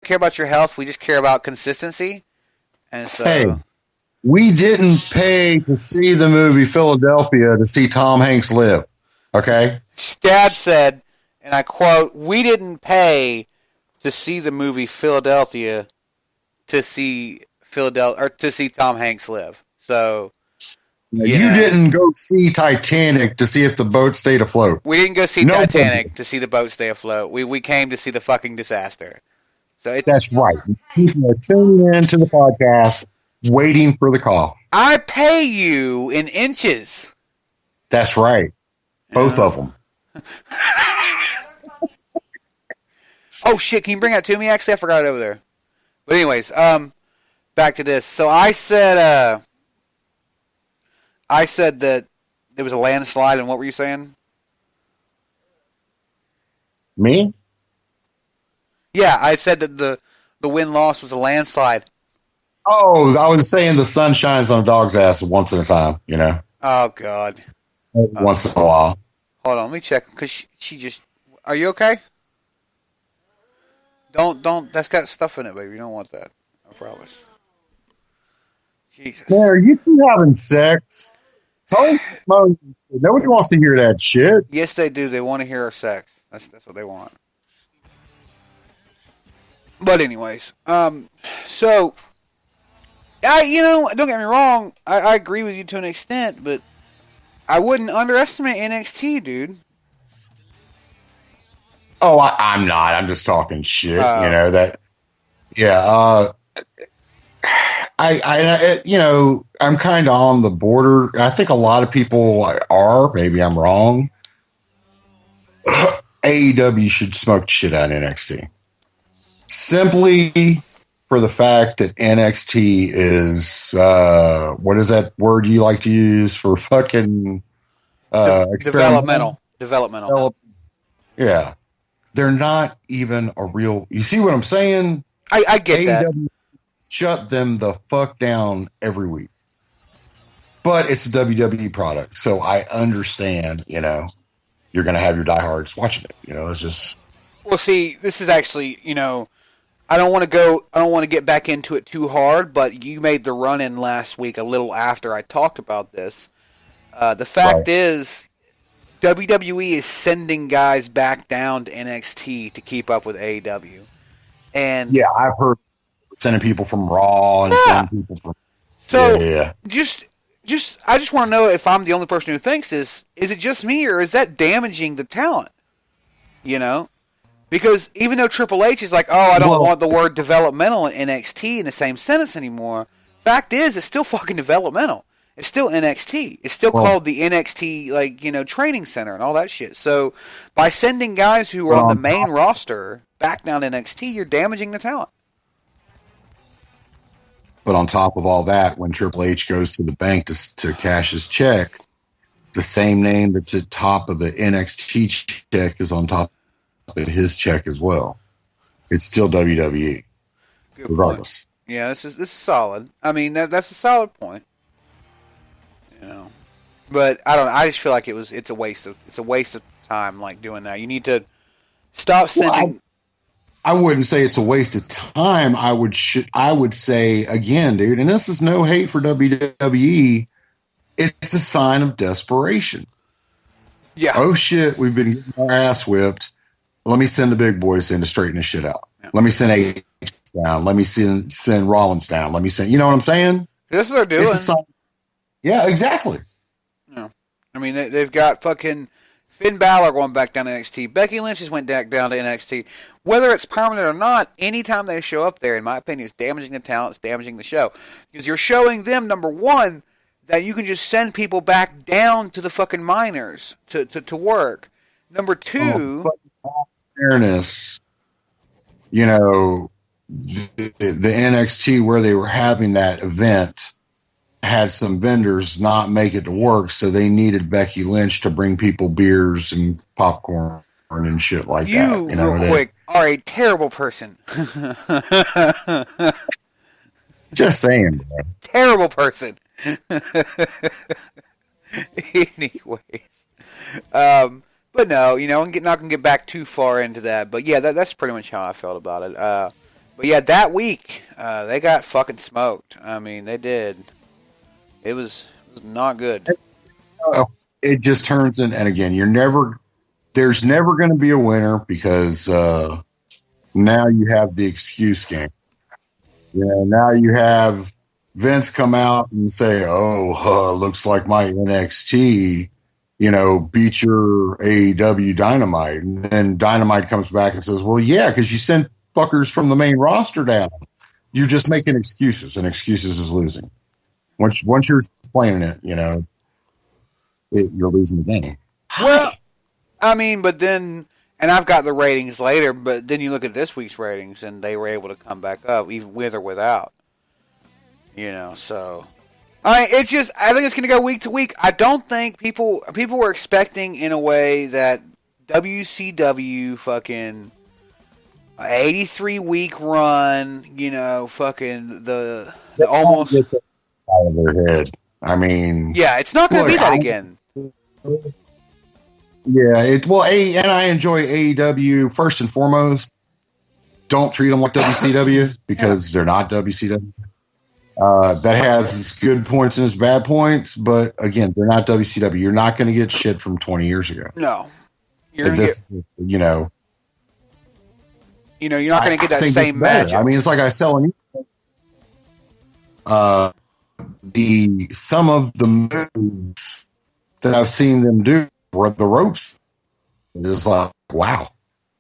care about your health. We just care about consistency. And so, hey, we didn't pay to see the movie Philadelphia to see Tom Hanks live. Okay? Dad said, and I quote, "We didn't pay to see the movie Philadelphia to see Tom Hanks live." So, you didn't go see Titanic to see if the boat stayed afloat. We didn't go see Titanic to see the boat stay afloat. We came to see the fucking disaster. So that's right. People are tuning in to the podcast, waiting for the call. I pay you in inches. That's right. Both of them. Oh shit! Can you bring that to me? Actually, I forgot it over there. But anyways, back to this. So I said that there was a landslide, and what were you saying? Me? Yeah, I said that the win-loss was a landslide. Oh, I was saying the sun shines on a dog's ass once at a time, you know? Oh, God. Once in a while. Hold on, let me check, because she just... Are you okay? Don't, that's got stuff in it, baby. You don't want that. I promise. Jesus. Man, are you two having sex? Nobody wants to hear that shit. Yes, they do. They want to hear our sex. That's what they want. But anyways, so, don't get me wrong. I agree with you to an extent, but I wouldn't underestimate NXT, dude. Oh, I'm not. I'm just talking shit. I'm kind of on the border. I think a lot of people are. Maybe I'm wrong. AEW should smoke shit out of NXT. Simply for the fact that NXT is, what is that word you like to use for fucking developmental. Yeah. They're not even a real... You see what I'm saying? I get AEW that. Shut them the fuck down every week. But it's a WWE product, so I understand, you're going to have your diehards watching it. It's just... Well, see, this is actually, I don't want to get back into it too hard, but you made the run-in last week a little after I talked about this. The fact is, WWE is sending guys back down to NXT to keep up with AEW. And yeah, I've heard sending people from Raw and sending people from... So, I just want to know if I'm the only person who thinks this. Is it just me, or is that damaging the talent? Because even though Triple H is like, I don't want the word developmental in NXT in the same sentence anymore, fact is, it's still fucking developmental. It's still NXT. It's still called the NXT, training center and all that shit. So, by sending guys who are on the main roster back down to NXT, you're damaging the talent. But on top of all that, when Triple H goes to the bank to cash his check, the same name that's at top of the NXT check is on top of his check as well. It's still WWE, regardless. Point. Yeah, this is solid. I mean, that's a solid point. But I don't know. I just feel like it's a waste of time, doing that. You need to stop sending. I wouldn't say it's a waste of time. I would say again, dude, and this is no hate for WWE. It's a sign of desperation. Yeah. Oh shit, we've been getting our ass whipped. Let me send the big boys in to straighten this shit out. Yeah. Let me send H down. Let me send Rollins down. Let me send. You know what I'm saying? That's what they're doing. Yeah, exactly. Yeah. I mean, they've got fucking Finn Balor going back down to NXT. Becky Lynch just went back down to NXT. Whether it's permanent or not, anytime they show up there, in my opinion, it's damaging the talent, it's damaging the show. Because you're showing them, number one, that you can just send people back down to the fucking minors to work. Number two... fairness, the NXT where they were having that event had some vendors not make it to work, so they needed Becky Lynch to bring people beers and popcorn and shit like that. You, real quick, are a terrible person. Just saying, bro. Terrible person. Anyways. But no, I'm not going to get back too far into that. But yeah, that's pretty much how I felt about it. But yeah, that week they got fucking smoked. I mean, they did. It was not good. It just turns in, and again, there's never going to be a winner because now you have the excuse game. Now you have Vince come out and say, "Oh, looks like my NXT, beat your AEW Dynamite." And then Dynamite comes back and says, "Well, yeah, because you sent fuckers from the main roster down. You're just making excuses, and excuses is losing. Once you're explaining it, you're losing the game." Well, I mean, but then, and I've got the ratings later, but then you look at this week's ratings, and they were able to come back up, even with or without. So I think it's going to go week to week. I don't think people were expecting in a way that WCW fucking 83-week run, fucking the almost out of their head. I mean, yeah, it's not going to be that again. Yeah, and I enjoy AEW first and foremost. Don't treat them like WCW because they're not WCW. That has its good points and its bad points, but again, they're not WCW. You're not going to get shit from 20 years ago. No, you're not going to get that same magic. I mean, it's like I sell an some of the moves that I've seen them do were the ropes. It's like, wow,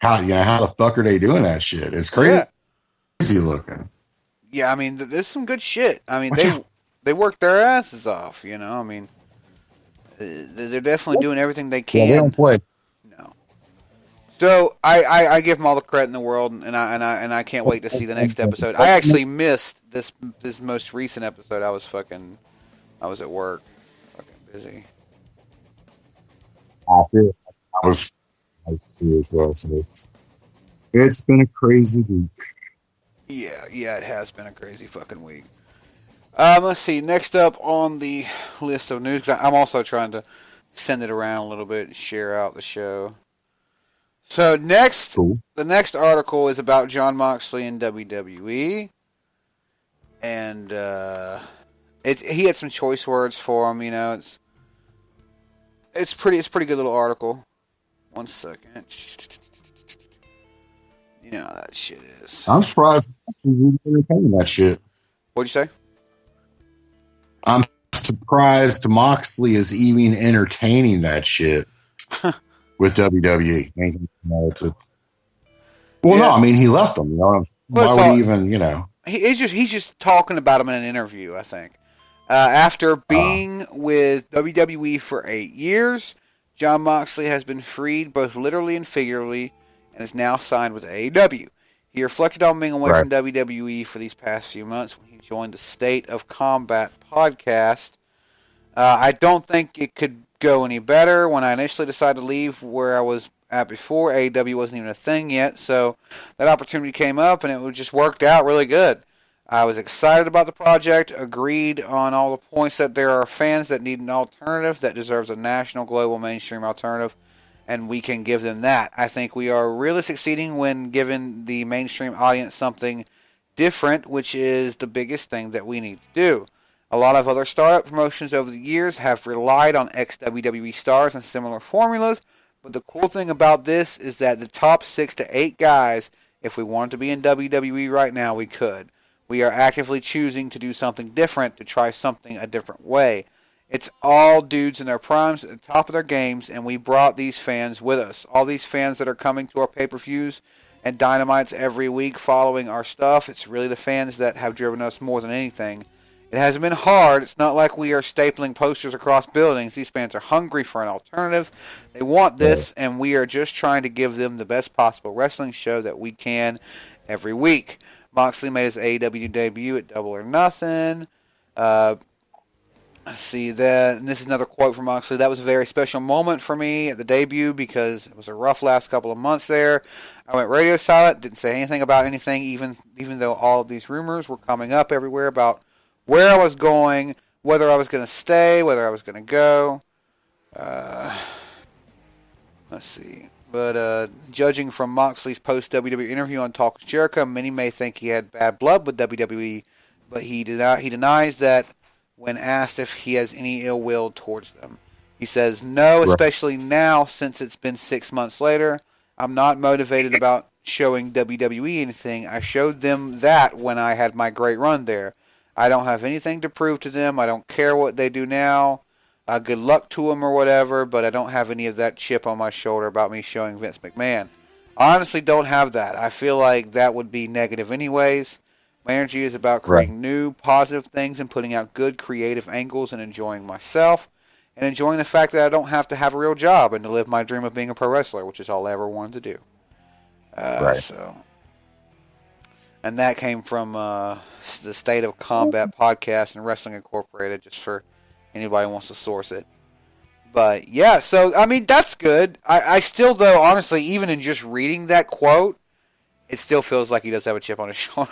how the fuck are they doing that shit? It's crazy looking. Yeah, I mean, there's some good shit. I mean, they work their asses off. I mean, they're definitely doing everything they can. Yeah, they don't play. No. So I give them all the credit in the world, and I can't wait to see the next episode. I actually missed this most recent episode. I was at work, fucking busy. I was as well. So it's been a crazy week. Yeah, it has been a crazy fucking week. Let's see. Next up on the list of news, 'cause I'm also trying to send it around a little bit and share out the show. So the next article is about Jon Moxley and WWE, and he had some choice words for him. It's pretty good little article. 1 second. You know how that shit is. I'm surprised you're entertaining that shit. What'd you say? I'm surprised Moxley is even entertaining that shit with WWE. No, I mean, he left them. Why would he even, He's just talking about him in an interview, I think. After being with WWE for 8 years, Jon Moxley has been freed both literally and figuratively and is now signed with AEW. He reflected on being away from WWE for these past few months when he joined the State of Combat podcast. I don't think it could go any better. When I initially decided to leave where I was at before, AEW wasn't even a thing yet, so that opportunity came up and it just worked out really good. I was excited about the project, agreed on all the points that there are fans that need an alternative that deserves a national, global, mainstream alternative, and we can give them that. I think we are really succeeding when giving the mainstream audience something different, which is the biggest thing that we need to do. A lot of other startup promotions over the years have relied on ex-WWE stars and similar formulas, but the cool thing about this is that the top 6 to 8 guys, if we wanted to be in WWE right now, we could. We are actively choosing to do something different, to try something a different way. It's all dudes in their primes at the top of their games, and we brought these fans with us. All these fans that are coming to our pay-per-views and Dynamites every week following our stuff, it's really the fans that have driven us more than anything. It hasn't been hard. It's not like we are stapling posters across buildings. These fans are hungry for an alternative. They want this, and we are just trying to give them the best possible wrestling show that we can every week. Moxley made his AEW debut at Double or Nothing. Let's see that. And this is another quote from Moxley. That was a very special moment for me at the debut because it was a rough last couple of months there. I went radio silent, didn't say anything about anything, even though all of these rumors were coming up everywhere about where I was going, whether I was going to stay, whether I was going to go. Let's see. But judging from Moxley's post-WWE interview on Talk with Jericho, many may think he had bad blood with WWE, but he denies that when asked if he has any ill will towards them. He says, no, especially now since it's been 6 months later. I'm not motivated about showing WWE anything. I showed them that when I had my great run there. I don't have anything to prove to them. I don't care what they do now. Good luck to them or whatever, but I don't have any of that chip on my shoulder about me showing Vince McMahon. I honestly don't have that. I feel like that would be negative anyways. My energy is about creating new, positive things and putting out good, creative angles and enjoying myself and enjoying the fact that I don't have to have a real job and to live my dream of being a pro wrestler, which is all I ever wanted to do. And that came from the State of Combat podcast and Wrestling Incorporated, just for anybody who wants to source it. But yeah, so I mean that's good. I still, though, honestly, even in just reading that quote, it still feels like he does have a chip on his shoulder.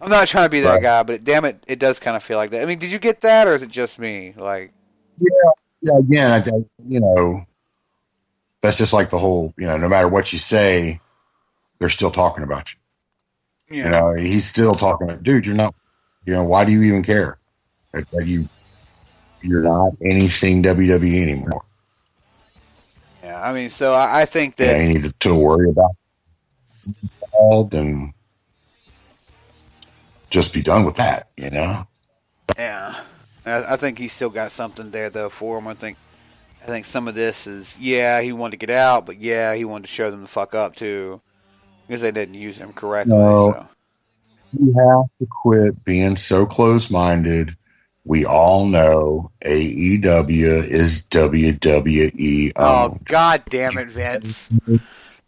I'm not trying to be that guy, but damn it does kind of feel like that. I mean, did you get that, or is it just me? Like, yeah. Again, that's just like the whole. No matter what you say, they're still talking about you. Yeah. He's still talking about, dude. You're not. Why do you even care? You're not anything WWE anymore. Yeah, I mean, so I think that you need to worry about it, and just be done with that. Yeah, I think he's still got something there though for him. I think some of this is he wanted to get out, but he wanted to show them the fuck up too because they didn't use him correctly. No, so you have to quit being so close-minded. We all know AEW is WWE owned. Oh, God damn it, Vince. This.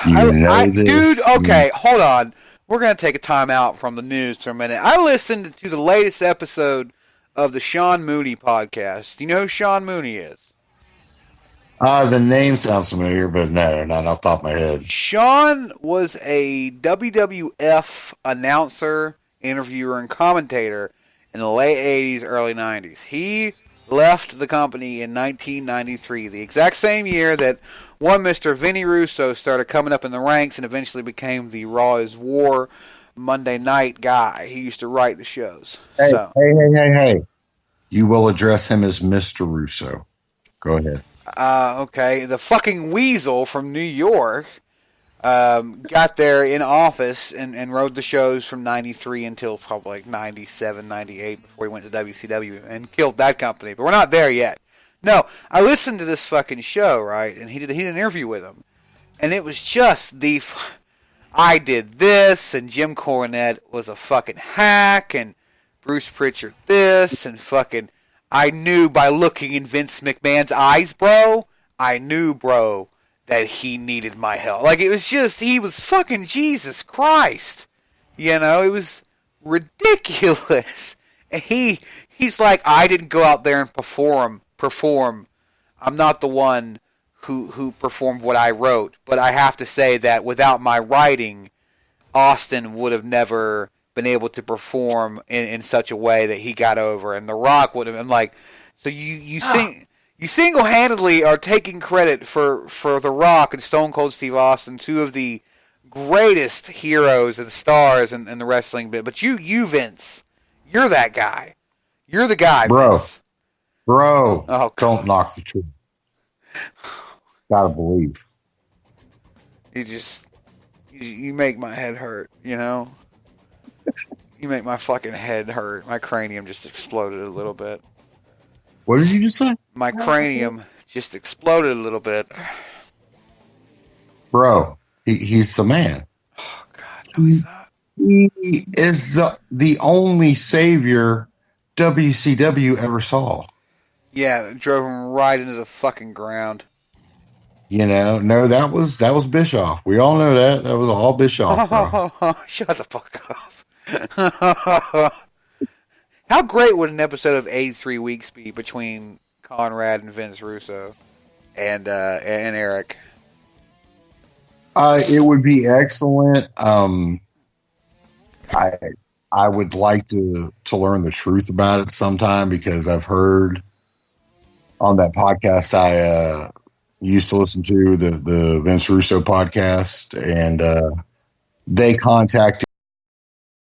Dude, okay, hold on. We're going to take a time out from the news for a minute. I listened to the latest episode of the Sean Mooney podcast. Do you know who Sean Mooney is? The name sounds familiar, but no, not off the top of my head. Sean was a WWF announcer, interviewer, and commentator in the late 80s, early 90s. He left the company in 1993, the exact same year that one Mr. Vinny Russo started coming up in the ranks and eventually became the Raw is War Monday night guy. He used to write the shows. Hey. You will address him as Mr. Russo. Go ahead. Okay. The fucking weasel from New York got there in office and wrote the shows from 93 until probably like 97, 98 before he went to WCW and killed that company. But we're not there yet. No, I listened to this fucking show, right? And he did an interview with him. And it was just I did this, and Jim Cornette was a fucking hack, and Bruce Pritchard this, and fucking I knew by looking in Vince McMahon's eyes, bro, that he needed my help. Like, it was just, he was fucking Jesus Christ. It was ridiculous. And he's like, I didn't go out there and perform. I'm not the one who performed what I wrote. But I have to say that without my writing, Austin would have never been able to perform in such a way that he got over. And The Rock would have been like, so you think... You single-handedly are taking credit for The Rock and Stone Cold Steve Austin, two of the greatest heroes and stars in the wrestling bit. But you, Vince, you're that guy. You're the guy, bro. Vince. Bro, oh, don't knock the truth. Gotta believe. You make my head hurt, You make my fucking head hurt. My cranium just exploded a little bit. What did you just say? My cranium just exploded a little bit. Bro, he's the man. Oh, God, no, he's not. He is the only savior WCW ever saw. Yeah, it drove him right into the fucking ground. No, that was Bischoff. We all know that. That was all Bischoff, bro. Shut the fuck up. How great would an episode of 83 Weeks be between Conrad and Vince Russo and Eric? It would be excellent. I would like to learn the truth about it sometime because I've heard on that podcast I used to listen to the Vince Russo podcast, and they contacted